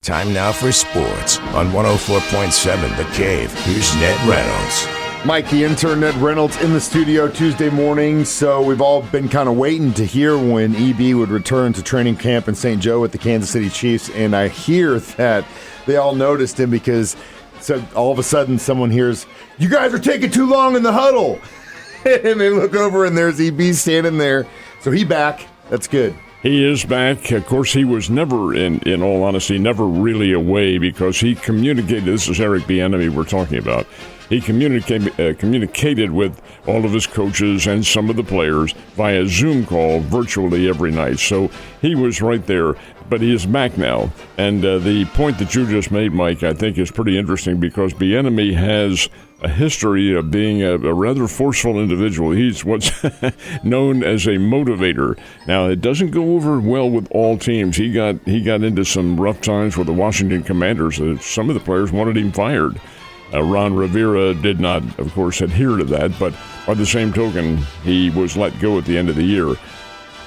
Time now for sports on 104.7 The Cave. Here's Ned Reynolds. Mike, the intern, Ned Reynolds, in the studio Tuesday morning. So we've all been kind of waiting to hear when EB would return to training camp in St. Joe with the Kansas City Chiefs. And I hear that they all noticed him because all of a sudden someone hears, "You guys are taking too long in the huddle." And they look over and there's EB standing there. So he back. That's good. He is back. Of course, he was never, in all honesty, never really away because he communicated. This is Eric Bieniemy we're talking about. He communicated with all of his coaches and some of the players via Zoom call virtually every night. So he was right there, but he is back now. And the point that you just made, Mike, I think is pretty interesting because Bieniemy has a history of being a rather forceful individual. He's what's known as a motivator. Now, it doesn't go over well with all teams. He got into some rough times with the Washington Commanders. Some of the players wanted him fired. Ron Rivera did not, of course, adhere to that, but by the same token, he was let go at the end of the year.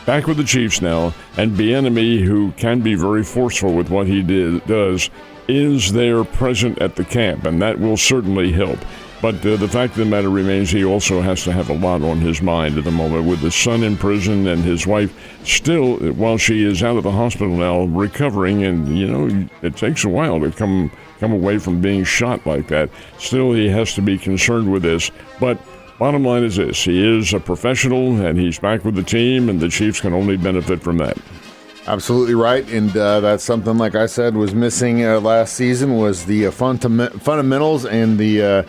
Back with the Chiefs now, and Bieniemy, who can be very forceful with what he does, is there present at the camp, and that will certainly help. But the fact of the matter remains he also has to have a lot on his mind at the moment with his son in prison and his wife still, while she is out of the hospital now, recovering. And, you know, it takes a while to come away from being shot like that. Still, he has to be concerned with this. But bottom line is this. He is a professional, and he's back with the team, and the Chiefs can only benefit from that. Absolutely right, and that's something, like I said, was missing last season was the fundamentals and the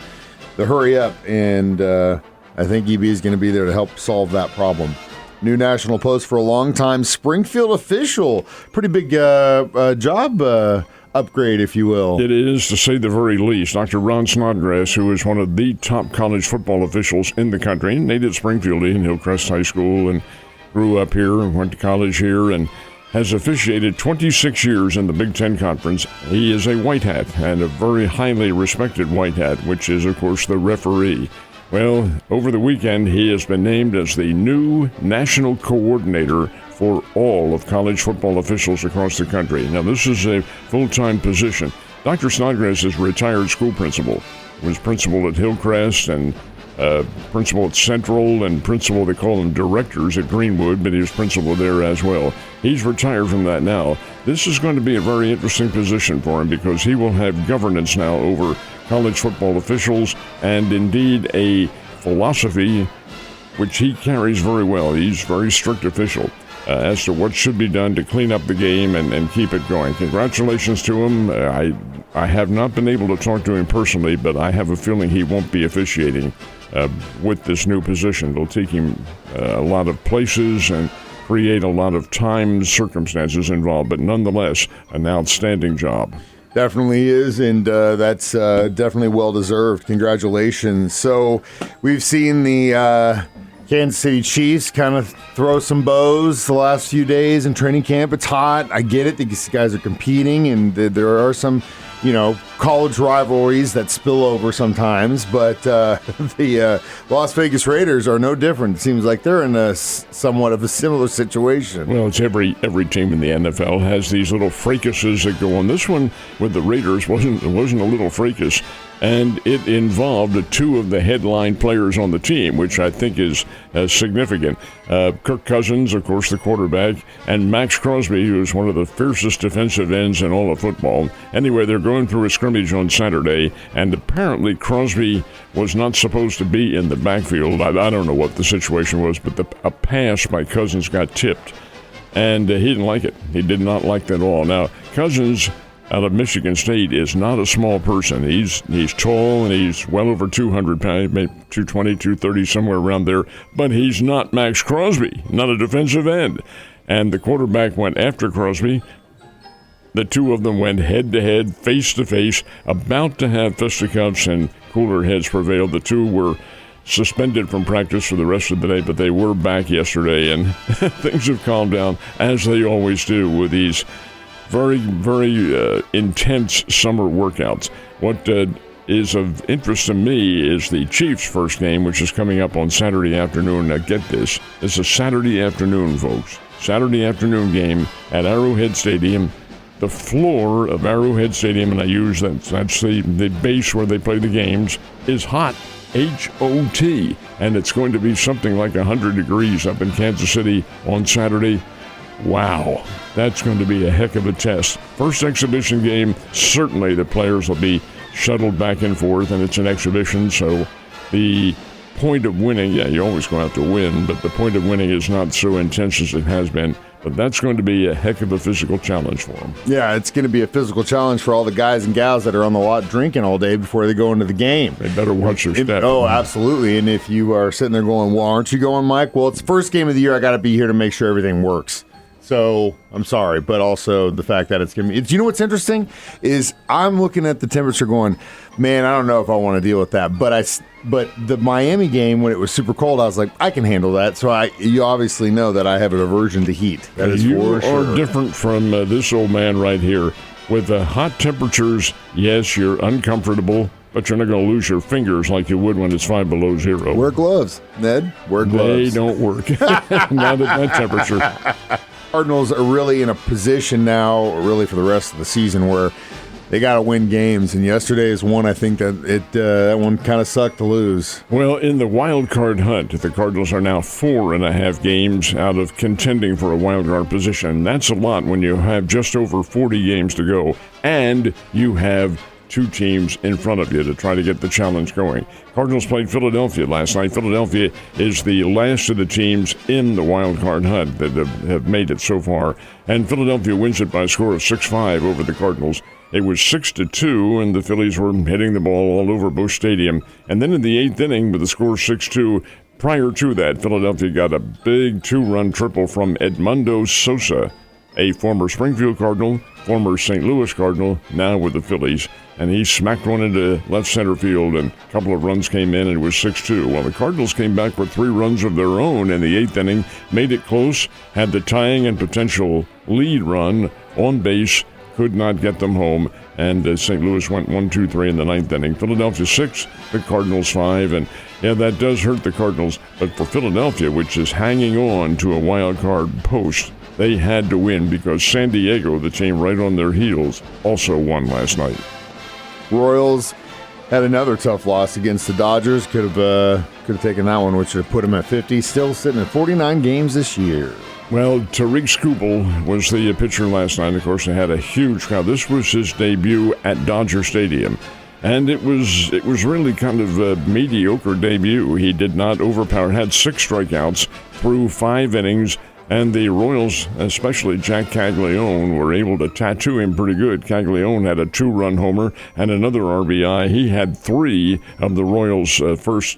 hurry up, and I think EB is going to be there to help solve that problem. New national post for a long time. Springfield official. Pretty big job upgrade, if you will. It is, to say the very least. Dr. Ron Snodgrass, who is one of the top college football officials in the country, native Springfieldian, Hillcrest High School, and grew up here and went to college here, and has officiated 26 years in the Big Ten Conference. He is a white hat, and a very highly respected white hat, which is, of course, the referee. Well, over the weekend, he has been named as the new national coordinator for all of college football officials across the country. Now, this is a full-time position. Dr. Snodgrass is a retired school principal. He was principal at Hillcrest and principal at Central and principal, they call them directors at Greenwood, but he was principal there as well. He's retired from that now. This is going to be a very interesting position for him because he will have governance now over college football officials and indeed a philosophy which he carries very well. He's a very strict official as to what should be done to clean up the game and keep it going. Congratulations to him. I have not been able to talk to him personally, but I have a feeling he won't be officiating with this new position. It'll take him a lot of places and create a lot of time circumstances involved, but nonetheless, an outstanding job. Definitely is, and that's definitely well-deserved. Congratulations. So we've seen the Kansas City Chiefs kind of throw some bows the last few days in training camp. It's hot. I get it. These guys are competing, and there are some, college rivalries that spill over sometimes. But the Las Vegas Raiders are no different. It seems like they're in a somewhat of a similar situation. Well, it's every team in the NFL has these little fracases that go on. This one with the Raiders wasn't a little fracas. And it involved two of the headline players on the team, which I think is significant. Kirk Cousins, of course, the quarterback, and Max Crosby, who is one of the fiercest defensive ends in all of football. Anyway, they're going through a scrimmage on Saturday, and apparently Crosby was not supposed to be in the backfield. I don't know what the situation was, but a pass by Cousins got tipped, and he didn't like it. He did not like that at all. Now, Cousins out of Michigan State is not a small person. He's tall, and he's well over 200 pounds, maybe 220, 230, somewhere around there. But he's not Max Crosby, not a defensive end. And the quarterback went after Crosby. The two of them went head-to-head, face-to-face, about to have fisticuffs, and cooler heads prevailed. The two were suspended from practice for the rest of the day, but they were back yesterday, and things have calmed down, as they always do with these very, very intense summer workouts. What is of interest to me is the Chiefs' first game, which is coming up on Saturday afternoon. Now, get this. It's a Saturday afternoon, folks. Saturday afternoon game at Arrowhead Stadium. the floor of Arrowhead Stadium, and I use that's the base where they play the games, is hot. H-O-T. And it's going to be something like 100 degrees up in Kansas City on Saturday. Wow, that's going to be a heck of a test. First exhibition game, certainly the players will be shuttled back and forth, and it's an exhibition, so the point of winning, you always go out to win, but the point of winning is not so intense as it has been. But that's going to be a heck of a physical challenge for them. Yeah, it's going to be a physical challenge for all the guys and gals that are on the lot drinking all day before they go into the game. They better watch their step. Oh, absolutely. And if you are sitting there going, well, aren't you going, Mike? Well, it's the first game of the year. I got to be here to make sure everything works. So I'm sorry, but also the fact that it's going to be. You know what's interesting is I'm looking at the temperature going, man, I don't know if I want to deal with that. But the Miami game, when it was super cold, I was like, I can handle that. So you obviously know that I have an aversion to heat. That is for sure. You are different from this old man right here. With the hot temperatures, yes, you're uncomfortable, but you're not going to lose your fingers like you would when it's 5 below zero. Wear gloves, Ned. Wear gloves. They don't work. Not at that temperature. Cardinals are really in a position now, really for the rest of the season, where they got to win games. And yesterday is one I think that that one kind of sucked to lose. Well, in the wild card hunt, the Cardinals are now 4.5 games out of contending for a wild card position. That's a lot when you have just over 40 games to go, and you have 2 teams in front of you to try to get the challenge going. Cardinals played Philadelphia last night. Philadelphia is the last of the teams in the wild card hunt that have made it so far, and Philadelphia wins it by a score of 6-5 over the Cardinals. It was 6-2, and the Phillies were hitting the ball all over Busch Stadium. And then in the 8th inning, with the score 6-2, prior to that, Philadelphia got a big 2-run triple from Edmundo Sosa, a former Springfield Cardinal, former St. Louis Cardinal, now with the Phillies. And he smacked one into left center field, and a couple of runs came in, and it was 6-2. Well, the Cardinals came back with 3 runs of their own in the 8th inning, made it close, had the tying and potential lead run on base, could not get them home, and St. Louis went 1-2-3 in the 9th inning. Philadelphia 6, the Cardinals 5, and yeah, that does hurt the Cardinals. But for Philadelphia, which is hanging on to a wild card post, they had to win because San Diego, the team right on their heels, also won last night. Royals had another tough loss against the Dodgers. Could have taken that one, which would have put them at 50. Still sitting at 49 games this year. Well, Tariq Skubal was the pitcher last night. Of course, they had a huge crowd. This was his debut at Dodger Stadium, and it was really kind of a mediocre debut. He did not overpower. Had 6 strikeouts through 5 innings. And the Royals, especially Jack Caglione, were able to tattoo him pretty good. Caglione had a 2-run homer and another RBI. He had 3 of the Royals' first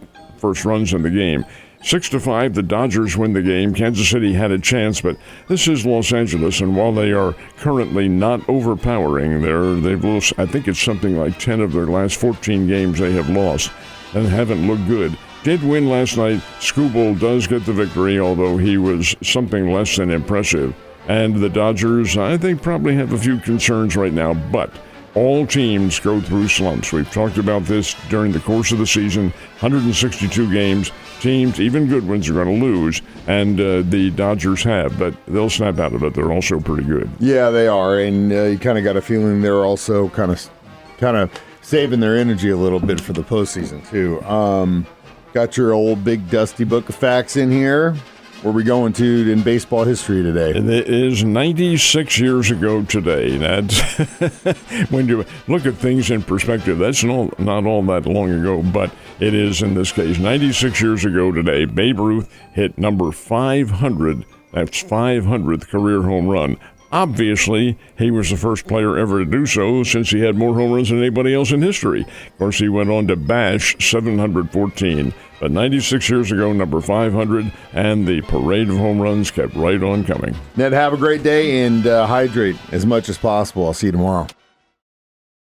runs in the game. 6-5, the Dodgers win the game. Kansas City had a chance, but this is Los Angeles, and while they are currently not overpowering, they've lost, I think it's something like 10 of their last 14 games they have lost and haven't looked good. Did win last night. Skubal does get the victory, although he was something less than impressive. And the Dodgers, I think, probably have a few concerns right now, but all teams go through slumps. We've talked about this during the course of the season. 162 games. Teams, even good ones, are going to lose, and the Dodgers have, but they'll snap out of it. They're also pretty good. Yeah, they are, and you kind of got a feeling they're also kind of saving their energy a little bit for the postseason, too. Got your old big dusty book of facts in here. Where are we going to in baseball history today? It is 96 years ago today. That's when you look at things in perspective, that's not all that long ago, but it is in this case. 96 years ago today, Babe Ruth hit number 500. That's 500th career home run. Obviously, he was the first player ever to do so since he had more home runs than anybody else in history. Of course, he went on to bash 714. But 96 years ago, number 500, and the parade of home runs kept right on coming. Ned, have a great day and hydrate as much as possible. I'll see you tomorrow.